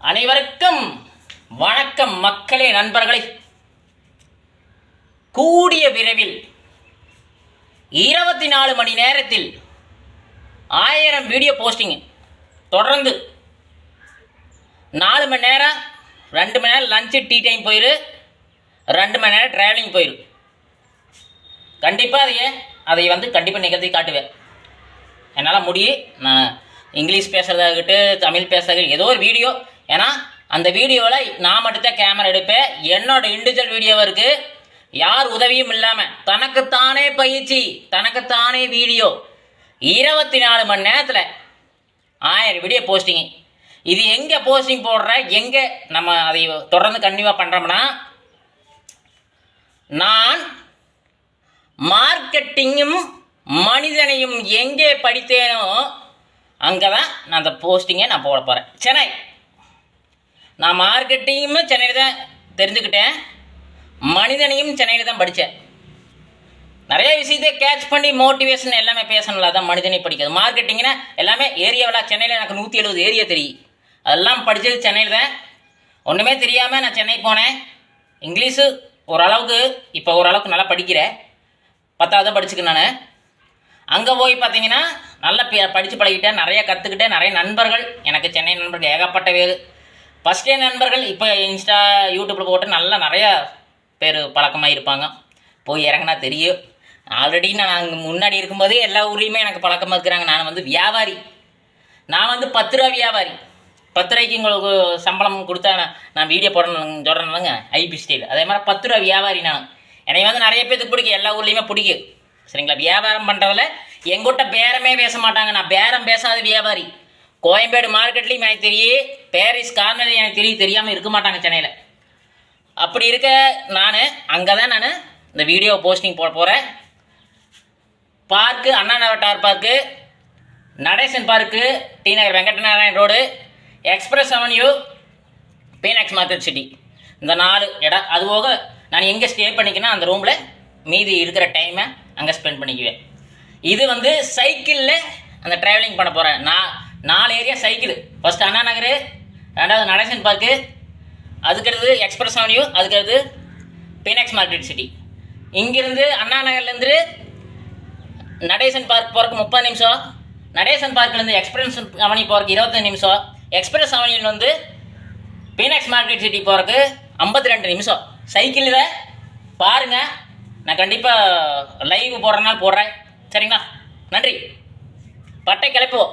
அனைவருக்கும் வணக்கம் மக்களே, நண்பர்களே. கூடிய விரைவில் 24 மணி நேரத்தில் 1000 வீடியோ போஸ்டிங் தொடர்ந்து 4 மணி நேரம், 2 மணி நேரம் லஞ்சு டீ டைம் போயிரு, 2 மணி நேரம் ட்ராவலிங் போயிரு. கண்டிப்பாக அதை கண்டிப்பாக நிகழ்த்தி காட்டுவேன். என்னால் முடியும். நான் இங்கிலீஷ் பேசுகிறதாகட்டு, தமிழ் பேசுறது ஏதோ ஒரு வீடியோ. ஏன்னா அந்த வீடியோவில் நான் மட்டும்தான் கேமரா எடுப்பேன். என்னோட இண்டிவிஜுவல் வீடியோவாக இருக்குது. யார் உதவியும் இல்லாமல் தனக்குத்தானே பயிற்சி, தனக்குத்தானே வீடியோ. 24 மணி நேரத்தில் 1000 வீடியோ போஸ்டிங்கு. இது எங்கே போஸ்டிங் போடுற, எங்கே நம்ம அதை தொடர்ந்து கண்டிப்பாக பண்ணுறோம்னா, நான் மார்க்கெட்டிங்கும் மனிதனையும் எங்கே படித்தேனோ அங்கே தான் நான் அந்த போஸ்டிங்கை நான் போட போகிறேன். சென்னை. நான் மார்க்கெட்டிங்கும் சென்னையில் தான் தெரிஞ்சுக்கிட்டேன், மனிதனையும் சென்னையில் தான் படித்தேன். நிறைய விஷயத்தை கேட்ச் பண்ணி மோட்டிவேஷன் எல்லாமே பேசணும்ல, அதான் மனிதனை படிக்கிறது. மார்க்கெட்டிங்னா எல்லாமே ஏரியாவில் சென்னையில் எனக்கு 170 ஏரியா தெரியும். அதெல்லாம் படித்தது சென்னையில் தான். ஒன்றுமே தெரியாமல் நான் சென்னை போனேன். இங்கிலீஷு ஓரளவுக்கு இப்போ ஓரளவுக்கு நல்லா படிக்கிறேன். 10வது படிச்சுக்கு நான் அங்கே போய் பார்த்தீங்கன்னா நல்லா படித்து பழகிட்டேன், நிறைய கற்றுக்கிட்டேன். நிறைய நண்பர்கள் எனக்கு சென்னை நண்பர்கள் ஏகப்பட்ட பேர். ஃபஸ்ட்டே நண்பர்கள் இப்போ இன்ஸ்டா யூடியூப்பில் போட்டு நல்லா நிறையா பேர் பழக்கமாக இருப்பாங்க. போய் இறங்கினா தெரியும். ஆல்ரெடி நான் அங்கே முன்னாடி இருக்கும்போதே எல்லா ஊர்லேயுமே எனக்கு பழக்கமாக இருக்கிறாங்க. நான் வியாபாரி. நான் 10 ரூபா வியாபாரி. 10 ரூபாய்க்கு உங்களுக்கு சம்பளம் கொடுத்தா நான் வீடியோ போடணும் சொல்கிறேன்லங்க, ஐபி ஸ்டைல். அதே மாதிரி 10 ரூபா வியாபாரி. நான் என்னை நிறைய பேருக்கு பிடிக்கும், எல்லா ஊர்லேயுமே பிடிக்கும். சரிங்களா? வியாபாரம் பண்ணுறதில் எங்கிட்ட பேரமே பேச மாட்டாங்க. நான் பேரம் பேசாத வியாபாரி. கோயம்பேடு மார்க்கெட்லேயும் எனக்கு தெரியும், பாரிஸ் கார்னர்லையும் எனக்கு தெரியாமல் இருக்க மாட்டாங்க சென்னையில். அப்படி இருக்க நான் அங்கே தான் நான் இந்த வீடியோ போஸ்டிங் போட போகிறேன். Park Anna Nagar Tower Park, Natesan Park, T Nagar Venkatanarayana Road, Express Avenue, Phoenix Market City. இந்த 4 இடம். அதுபோக நான் எங்கே ஸ்டே பண்ணிக்கணும் அந்த ரூமில் மீதி இருக்கிற டைமை அங்கே ஸ்பெண்ட் பண்ணிக்குவேன். இது சைக்கிளில் அந்த ட்ராவலிங் பண்ண போகிறேன். நான் 4 area cycle. First Anna Nagar, 2வது நடேசன் பார்க்கு, அதுக்கடுத்து எக்ஸ்பிரஸ் அவென்யூ, அதுக்கடுத்து பீனக்ஸ் மார்க்கெட் சிட்டி. இங்கேருந்து அண்ணா நகர்லேருந்து நடேசன் பார்க் போகிறக்கு 30 நிமிஷம், நடேசன் பார்க்லேருந்து எக்ஸ்பிரஸ் அவென்யூ போகிறக்கு 25 நிமிஷம், எக்ஸ்பிரஸ் அவென்யூலேருந்து பீனக்ஸ் மார்க்கெட் சிட்டி போகிறக்கு 52 நிமிஷம். சைக்கிளில் பாருங்கள். நான் கண்டிப்பாக லைவ் போடுறதுனால போடுறேன். சரிங்களா? நன்றி. பட்டை கிளப்புவோம்.